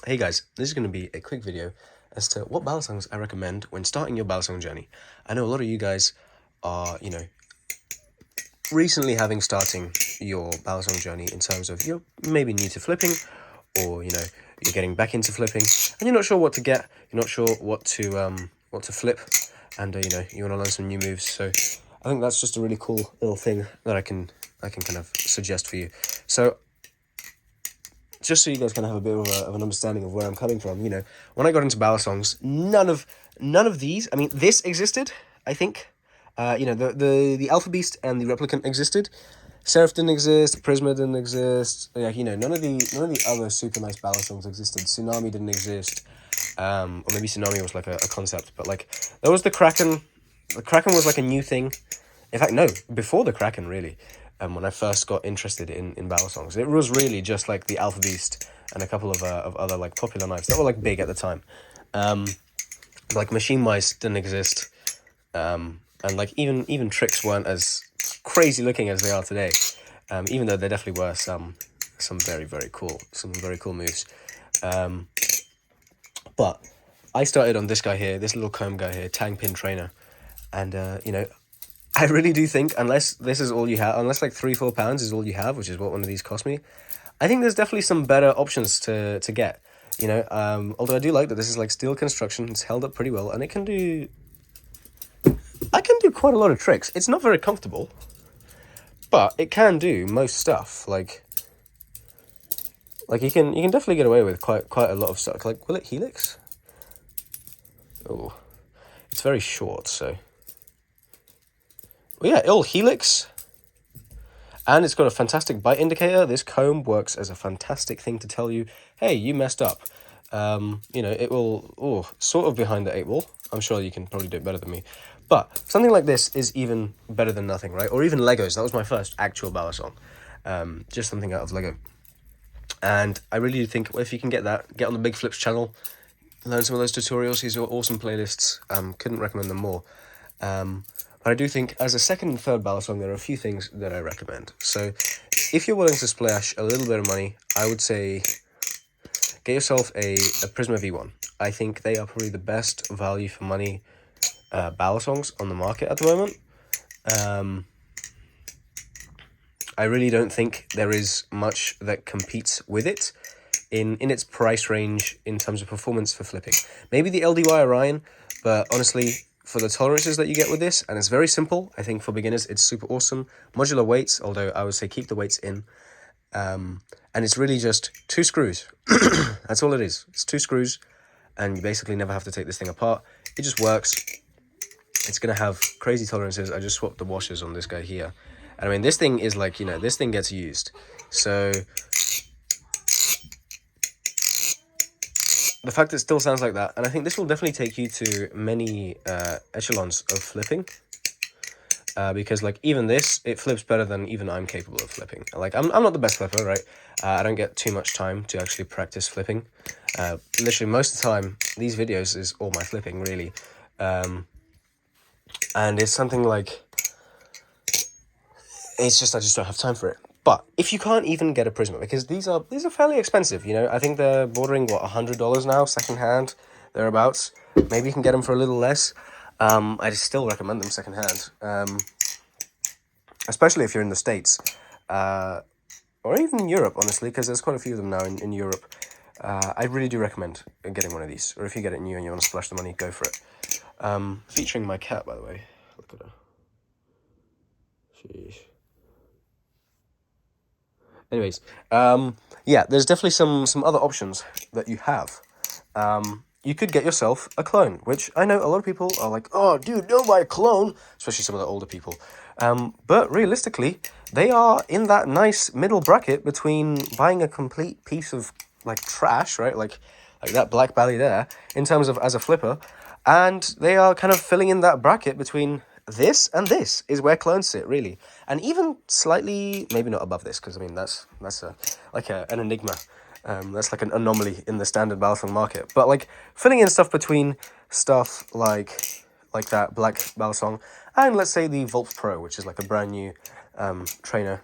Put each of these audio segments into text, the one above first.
Hey guys, this is going to be a quick video as to what Balisongs I recommend when starting your Balisong journey. I know a lot of you guys are, recently starting your Balisong journey in terms of you're maybe new to flipping, or you're getting back into flipping and you're not sure what to get, you're not sure what to flip, and you want to learn some new moves. So I think that's just a really cool little thing that I can kind of suggest for you. So just so you guys can have a bit of an understanding of where I'm coming from, when I got into Balisongs, none of these. I mean, this existed, I think. The Alpha Beast and the Replicant existed. Seraph didn't exist. Prisma didn't exist. Yeah, none of the other super nice Balisongs existed. Tsunami didn't exist. Or maybe Tsunami was like a concept, but like there was the Kraken. The Kraken was like a new thing. In fact, no, before the Kraken, really. When I first got interested in Balisongs, it was really just like the Alpha Beast and a couple of other like popular knives that were like big at the time. Like Machine Mice didn't exist, and like even tricks weren't as crazy looking as they are today. Even though there definitely were some very cool moves. But I started on this guy here, this little comb guy here, Tang Pin Trainer, and I really do think, unless this is all you have, unless like £3-4 is all you have, which is what one of these cost me, I think there's definitely some better options to get. Although I do like that this is like steel construction, it's held up pretty well, and I can do quite a lot of tricks. It's not very comfortable, but it can do most stuff. Like you can definitely get away with quite a lot of stuff. Like, will it helix? Oh, it's very short, so. Well, yeah, it'll helix, and it's got a fantastic bite indicator. This comb works as a fantastic thing to tell you, hey, you messed up. It will, sort of behind the 8-ball. I'm sure you can probably do it better than me. But something like this is even better than nothing, right? Or even Legos. That was my first actual Balisong. Just something out of Lego. And I really do think if you can get on the Big Flips channel, learn some of those tutorials. These are awesome playlists. Couldn't recommend them more. But I do think as a second and third Balisong, there are a few things that I recommend. So if you're willing to splash a little bit of money, I would say get yourself a Prisma V1. I think they are probably the best value for money Balisongs on the market at the moment. I really don't think there is much that competes with it in its price range in terms of performance for flipping. Maybe the LDY Orion, but honestly, for the tolerances that you get with this, and it's very simple. I think for beginners, it's super awesome. Modular weights, although I would say keep the weights in. And it's really just 2 screws. That's all it is. It's 2 screws, and you basically never have to take this thing apart. It just works. It's going to have crazy tolerances. I just swapped the washers on this guy here. And I mean, this thing is like, this thing gets used. So the fact it still sounds like that, and I think this will definitely take you to many echelons of flipping, because like even this, it flips better than even I'm capable of flipping. Like I'm not the best flipper, right? I don't get too much time to actually practice flipping. Literally most of the time, these videos is all my flipping, really. And it's something like, it's just I just don't have time for it. But if you can't even get a Prisma, because these are fairly expensive, I think they're bordering, what, $100 now, secondhand, thereabouts. Maybe you can get them for a little less. I still recommend them secondhand, especially if you're in the States, or even in Europe, honestly, because there's quite a few of them now in Europe. I really do recommend getting one of these, or if you get it new and you want to splash the money, go for it. Featuring my cat, by the way. Look at her. Sheesh. Anyways, yeah, there's definitely some other options that you have. You could get yourself a clone, which I know a lot of people are like, oh, dude, don't buy a clone, especially some of the older people. But realistically, they are in that nice middle bracket between buying a complete piece of, like, trash, right? Like that Black Bally there, in terms of as a flipper, and they are kind of filling in that bracket between this and this is where clones sit, really. And even slightly, maybe not above this, because I mean that's an enigma. That's like an anomaly in the standard Balisong market. But like filling in stuff between stuff like that Black Balisong and let's say the Volt Pro, which is like a brand new trainer,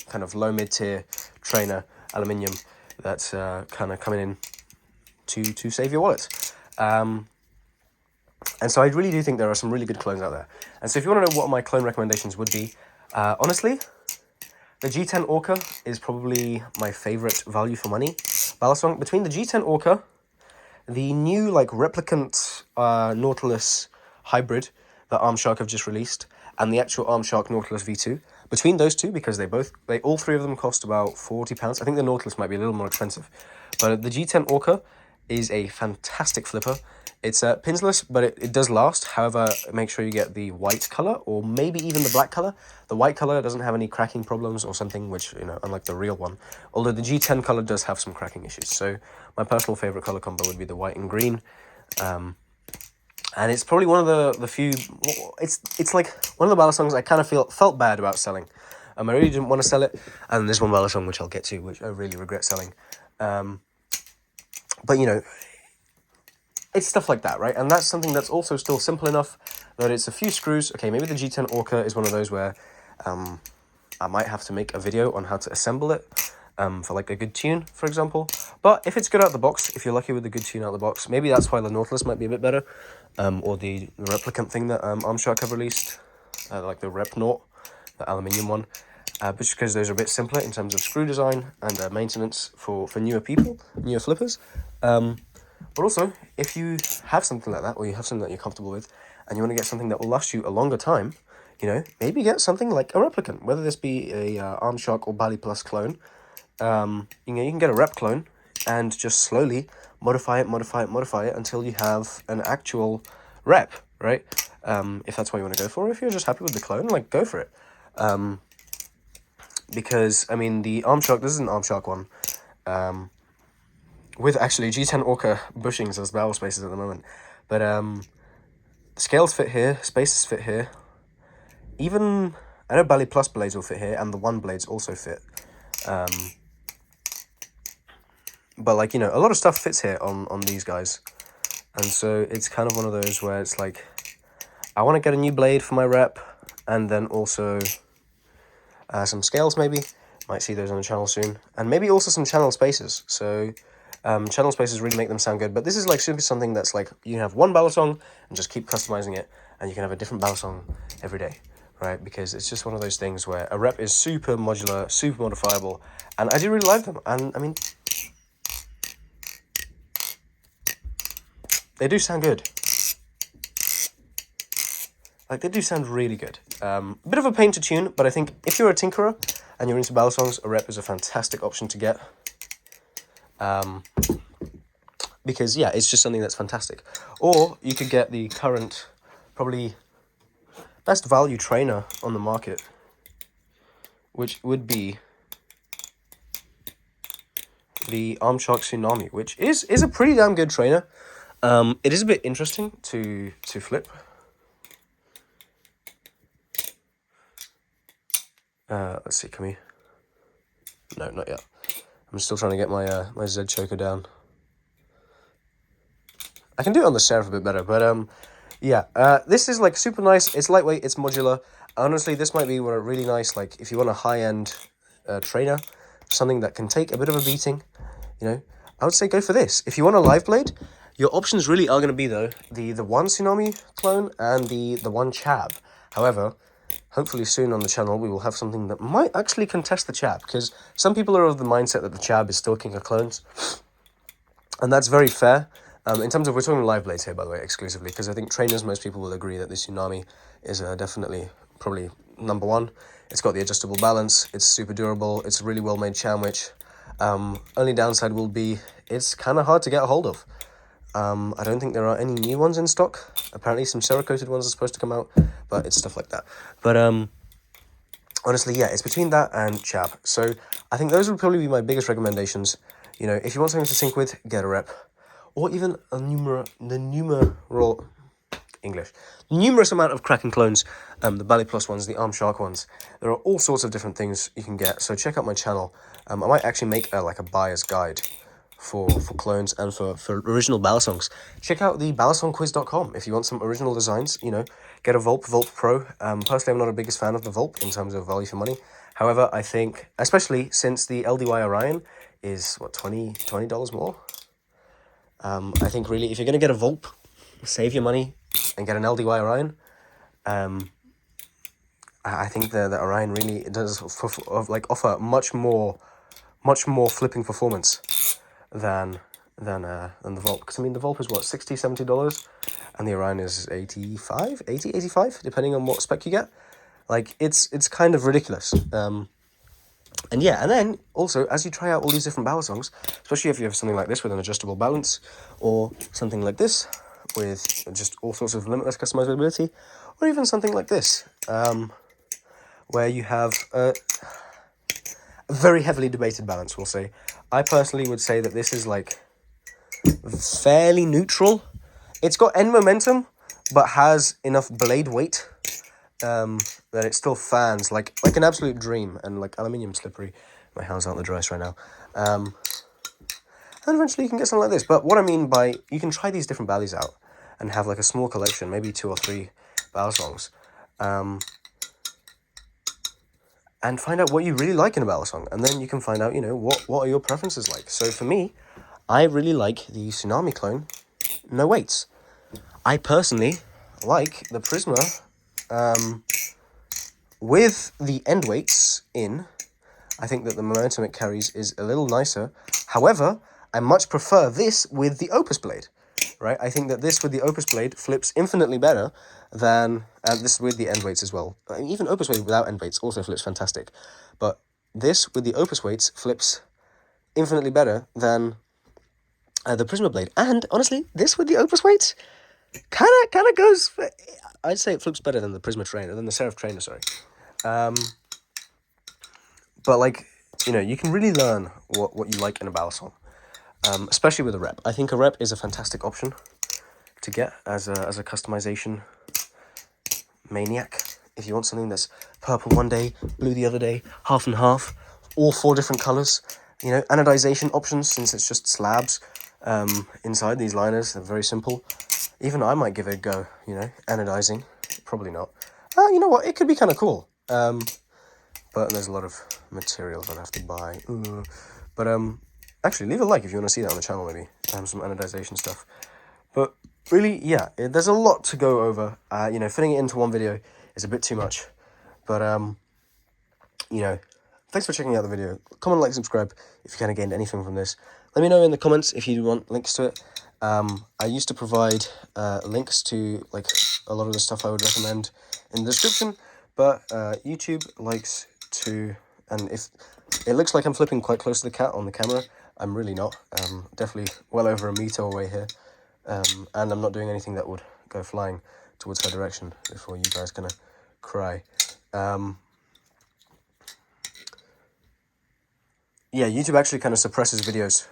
kind of low mid tier trainer aluminium that's kind of coming in to save your wallet. And so I really do think there are some really good clones out there. And so if you want to know what my clone recommendations would be, honestly, the G10 Orca is probably my favorite value for money Balisong. Between the G10 Orca, the new like replicant Nautilus hybrid that Arm Shark have just released, and the actual Arm Shark Nautilus V2, between those two, because they all three of them cost about £40. I think the Nautilus might be a little more expensive, but the G10 Orca is a fantastic flipper. It's pinsless, but it does last. However, make sure you get the white color, or maybe even the black color. The white color doesn't have any cracking problems or something, which, you know, unlike the real one. Although the G10 color does have some cracking issues. So my personal favorite color combo would be the white and green. And it's probably one of the few. It's like one of the Balisongs I kind of felt bad about selling. I really didn't want to sell it, and there's one Balisong which I'll get to, which I really regret selling. But you know, it's stuff like that, right? And that's something that's also still simple enough that it's a few screws. Okay, maybe the G10 Orca is one of those where I might have to make a video on how to assemble it for like a good tune, for example. But if it's good out of the box, if you're lucky with a good tune out of the box, maybe that's why the Nautilus might be a bit better. Or the replicant thing that Arm Shark have released, like the Rep Naut, the aluminium one. Just because those are a bit simpler in terms of screw design and maintenance for newer people, newer flippers. But also, if you have something like that, or you have something that you're comfortable with, and you want to get something that will last you a longer time, you know, maybe get something like a replicant, whether this be a Arm Shark or Bali Plus clone. You know, you can get a rep clone and just slowly modify it until you have an actual rep, right? If that's what you want to go for. If you're just happy with the clone, like, go for it. Because, I mean, the Arm Shark, this is an Arm Shark one, with actually G10 Orca bushings as barrel spaces at the moment. But scales fit here, spaces fit here. Even, I know Bali Plus blades will fit here, and the one blades also fit. But, like, you know, a lot of stuff fits here on these guys. And so it's kind of one of those where it's like, I want to get a new blade for my rep, and then also some scales maybe. Might see those on the channel soon. And maybe also some channel spaces. So channel spaces really make them sound good. But this is like simply something that's like, you have one Balisong and just keep customizing it, and you can have a different Balisong every day, right? Because it's just one of those things where a rep is super modular, super modifiable, and I do really like them. And I mean, they do sound good. Like, they do sound really good. A bit of a pain to tune, but I think if you're a tinkerer and you're into Balisongs, a rep is a fantastic option to get. Because, yeah, it's just something that's fantastic. Or you could get the current, probably best value trainer on the market, which would be the Arm Shark Tsunami, which is a pretty damn good trainer. It is a bit interesting to flip. Let's see, can we? No, not yet. I'm still trying to get my my Z choker down. I can do it on the Seraph a bit better, but yeah. This is like super nice. It's lightweight. It's modular. Honestly, this might be what a really nice, like, if you want a high-end trainer, something that can take a bit of a beating, you know, I would say go for this. If you want a live blade, your options really are going to be, though, the one Tsunami clone and the one Chab. However, hopefully soon on the channel we will have something that might actually contest the Chab, because some people are of the mindset that the Chab is still king of clones, and that's very fair. In terms of, we're talking live blades here, by the way, exclusively, because I think trainers, most people will agree that the Tsunami is definitely, probably number one. It's got the adjustable balance, it's super durable, it's a really well-made sandwich. Only downside will be it's kind of hard to get a hold of. I don't think there are any new ones in stock. Apparently some Cerakoted ones are supposed to come out, but it's stuff like that. But honestly, yeah, it's between that and Chab. So I think those would probably be my biggest recommendations. You know, if you want something to sync with, get a rep. Or even the numerous amount of Kraken clones, the Bali Plus ones, the Arm Shark ones. There are all sorts of different things you can get. So check out my channel. I might actually make like a buyer's guide for clones and for original Balisongs. Check out the balisongquiz.com if you want some original designs. You know, get a Volp Pro. Personally, I'm not the biggest fan of the Volp in terms of value for money. However, I think, especially since the LDY Orion is, what, $20 more? I think really if you're going to get a Volp, save your money and get an LDY Orion. I think the Orion really does offer much more flipping performance than the Volp. Because I mean the Volp is what, $60-$70, and the Orion is 85, depending on what spec you get. Like it's kind of ridiculous. And yeah, and then also as you try out all these different Balisongs, especially if you have something like this with an adjustable balance, or something like this with just all sorts of limitless customizability, or even something like this, where you have a very heavily debated balance, we'll say. I personally would say that this is like fairly neutral. It's got end momentum, but has enough blade weight that it still fans like an absolute dream, and like aluminium slippery. My hand's out the driest right now. And eventually you can get something like this. But what I mean by, you can try these different Balis out and have like a small collection, maybe 2 or 3 Balisongs, and find out what you really like in a Balisong. And then you can find out, you know, what are your preferences like. So for me, I really like the Tsunami clone, no weights. I personally like the Prisma with the end weights in. I think that the momentum it carries is a little nicer. However, I much prefer this with the Opus blade, right? I think that this with the Opus blade flips infinitely better than this with the end weights as well. Even Opus weight without end weights also flips fantastic. But this with the Opus weights flips infinitely better than the Prisma blade. And honestly, this with the Opus weights kind of goes for, I'd say it flips better than the Prisma trainer, than the Seraph trainer, sorry. But like, you know, you can really learn what you like in a Balisong, especially with a rep. I think a rep is a fantastic option to get as a customization maniac. If you want something that's purple one day, blue the other day, half and half, all 4 different colors, you know, anodization options, since it's just slabs inside these liners. They're very simple. Even I might give it a go, you know, anodizing. Probably not. You know what? It could be kind of cool. But there's a lot of materials I'd have to buy. Ooh. But actually, leave a like if you want to see that on the channel, maybe. Some anodization stuff. But really, yeah, there's a lot to go over. You know, fitting it into one video is a bit too much. But, you know, thanks for checking out the video. Comment, like, subscribe if you kind of gained anything from this. Let me know in the comments if you want links to it. I used to provide links to like a lot of the stuff I would recommend in the description, but YouTube likes to, and if it looks like I'm flipping quite close to the cat on the camera, I'm really not. Definitely well over a meter away here, and I'm not doing anything that would go flying towards her direction before you guys gonna cry. Yeah, YouTube actually kind of suppresses videos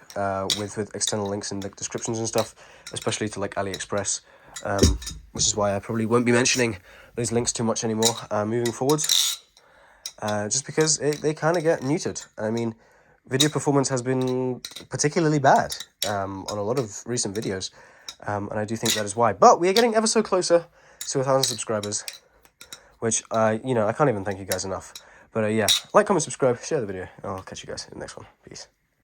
with external links in the descriptions and stuff, especially to like AliExpress, which is why I probably won't be mentioning those links too much anymore moving forwards, just because they kind of get muted. I mean, video performance has been particularly bad on a lot of recent videos, and I do think that is why. But we are getting ever so closer to 1,000 subscribers, which you know, I can't even thank you guys enough. But yeah, like, comment, subscribe, share the video, and I'll catch you guys in the next one. Peace.